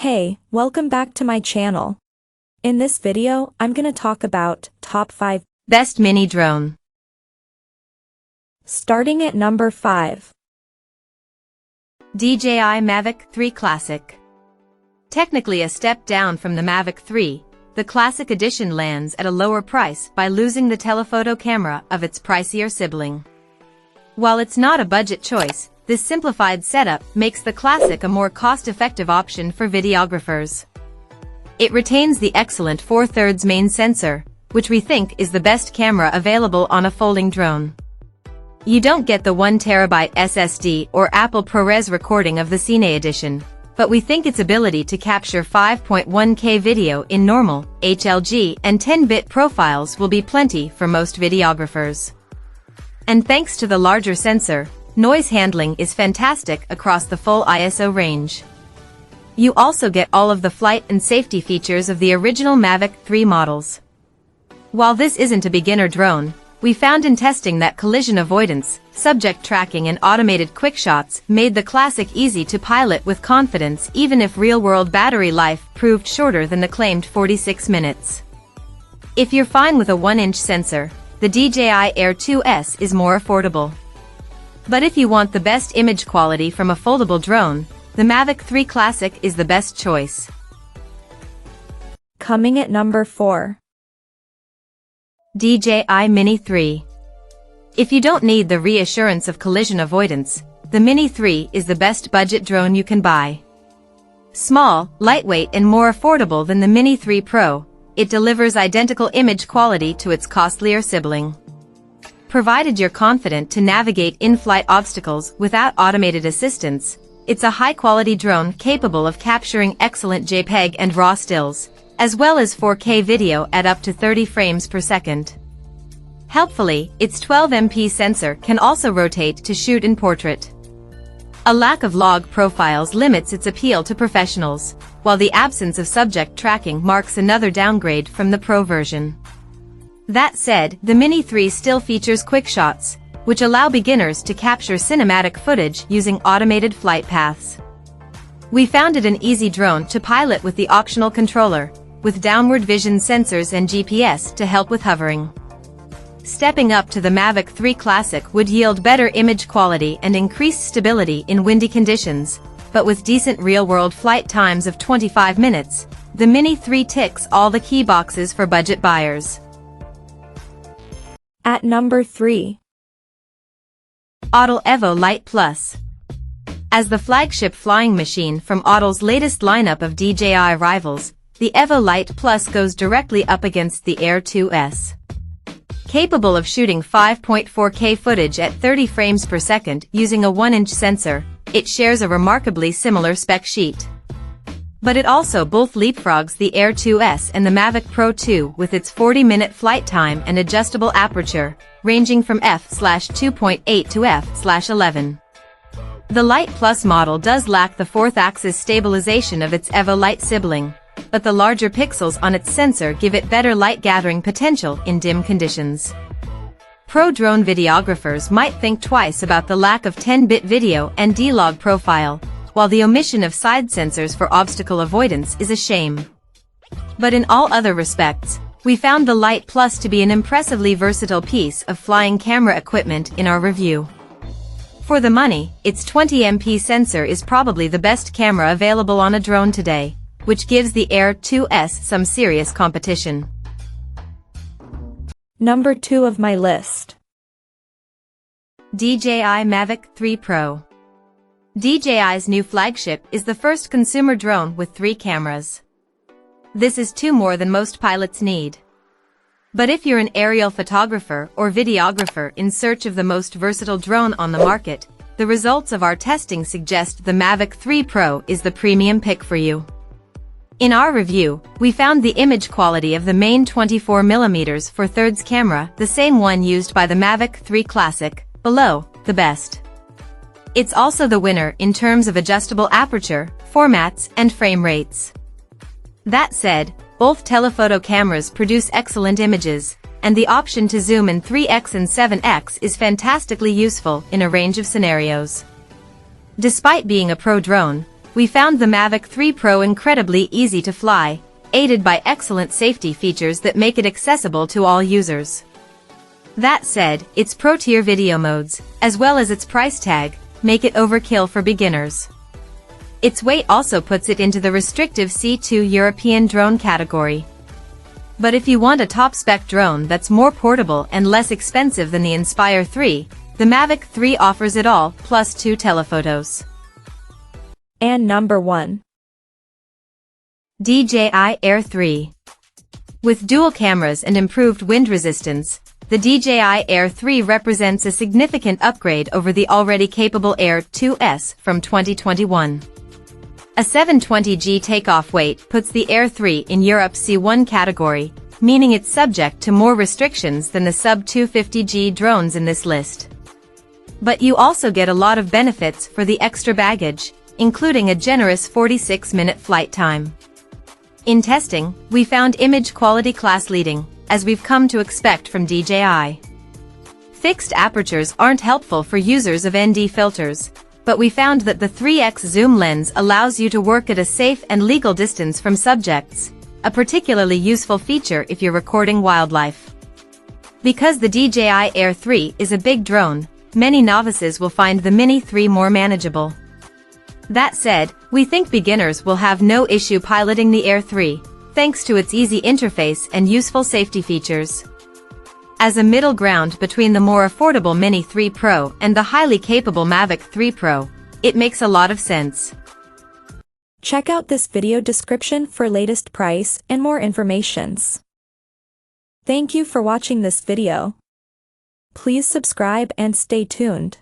Hey, welcome back to my channel. In this video, I'm gonna talk about top 5 best mini drone. Starting at number 5. DJI Mavic 3 Classic. Technically a step down from the Mavic 3, the Classic Edition lands at a lower price by losing the telephoto camera of its pricier sibling. While it's not a budget choice, this simplified setup makes the Classic a more cost-effective option for videographers. It retains the excellent 4/3 main sensor, which we think is the best camera available on a folding drone. You don't get the 1TB SSD or Apple ProRes recording of the Cine Edition, but we think its ability to capture 5.1K video in normal, HLG and 10-bit profiles will be plenty for most videographers. And thanks to the larger sensor, noise handling is fantastic across the full ISO range. You also get all of the flight and safety features of the original Mavic 3 models. While this isn't a beginner drone, we found in testing that collision avoidance, subject tracking and automated quick shots made the Classic easy to pilot with confidence even if real-world battery life proved shorter than the claimed 46 minutes. If you're fine with a 1-inch sensor, the DJI Air 2S is more affordable. But if you want the best image quality from a foldable drone, the Mavic 3 Classic is the best choice. Coming at number 4. DJI Mini 3. If you don't need the reassurance of collision avoidance, the Mini 3 is the best budget drone you can buy. Small, lightweight and more affordable than the Mini 3 Pro, it delivers identical image quality to its costlier sibling. Provided you're confident to navigate in-flight obstacles without automated assistance, it's a high-quality drone capable of capturing excellent JPEG and RAW stills, as well as 4K video at up to 30 frames per second. Helpfully, its 12MP sensor can also rotate to shoot in portrait. A lack of log profiles limits its appeal to professionals, while the absence of subject tracking marks another downgrade from the Pro version. That said, the Mini 3 still features quick shots, which allow beginners to capture cinematic footage using automated flight paths. We found it an easy drone to pilot with the optional controller, with downward vision sensors and GPS to help with hovering. Stepping up to the Mavic 3 Classic would yield better image quality and increased stability in windy conditions, but with decent real-world flight times of 25 minutes, the Mini 3 ticks all the key boxes for budget buyers. At number 3. Autel Evo Lite Plus. As the flagship flying machine from Autel's latest lineup of DJI rivals, the Evo Lite Plus goes directly up against the Air 2S. Capable of shooting 5.4K footage at 30 frames per second using a 1-inch sensor, it shares a remarkably similar spec sheet. But it also both leapfrogs the Air 2S and the Mavic Pro 2 with its 40-minute flight time and adjustable aperture, ranging from f/2.8 to f/11. The Lite Plus model does lack the fourth-axis stabilization of its Evo Lite sibling, but the larger pixels on its sensor give it better light-gathering potential in dim conditions. Pro drone videographers might think twice about the lack of 10-bit video and D-log profile, while the omission of side sensors for obstacle avoidance is a shame. But in all other respects, we found the Lite Plus to be an impressively versatile piece of flying camera equipment in our review. For the money, its 20MP sensor is probably the best camera available on a drone today, which gives the Air 2S some serious competition. Number 2 of my list. DJI Mavic 3 Pro. DJI's new flagship is the first consumer drone with 3 cameras. This is 2 more than most pilots need. But if you're an aerial photographer or videographer in search of the most versatile drone on the market, the results of our testing suggest the Mavic 3 Pro is the premium pick for you. In our review, we found the image quality of the main 24mm for thirds camera, the same one used by the Mavic 3 Classic, below, the best. It's also the winner in terms of adjustable aperture, formats, and frame rates. That said, both telephoto cameras produce excellent images, and the option to zoom in 3x and 7x is fantastically useful in a range of scenarios. Despite being a pro drone, we found the Mavic 3 Pro incredibly easy to fly, aided by excellent safety features that make it accessible to all users. That said, its pro-tier video modes, as well as its price tag, make it overkill for beginners. Its weight also puts it into the restrictive C2 European drone category. But if you want a top-spec drone that's more portable and less expensive than the Inspire 3, the Mavic 3 offers it all, plus 2 telephotos. And number 1. DJI Air 3. With dual cameras and improved wind resistance, the DJI Air 3 represents a significant upgrade over the already capable Air 2S from 2021. A 720g takeoff weight puts the Air 3 in Europe's C1 category, meaning it's subject to more restrictions than the sub-250g drones in this list. But you also get a lot of benefits for the extra baggage, including a generous 46-minute flight time. In testing, we found image quality class leading, as we've come to expect from DJI. Fixed apertures aren't helpful for users of ND filters, but we found that the 3x zoom lens allows you to work at a safe and legal distance from subjects, a particularly useful feature if you're recording wildlife. Because the DJI Air 3 is a big drone, many novices will find the Mini 3 more manageable. That said, we think beginners will have no issue piloting the Air 3, thanks to its easy interface and useful safety features. As a middle ground between the more affordable Mini 3 Pro and the highly capable Mavic 3 Pro, it makes a lot of sense. Check out this video description for latest price and more informations. Thank you for watching this video. Please subscribe and stay tuned.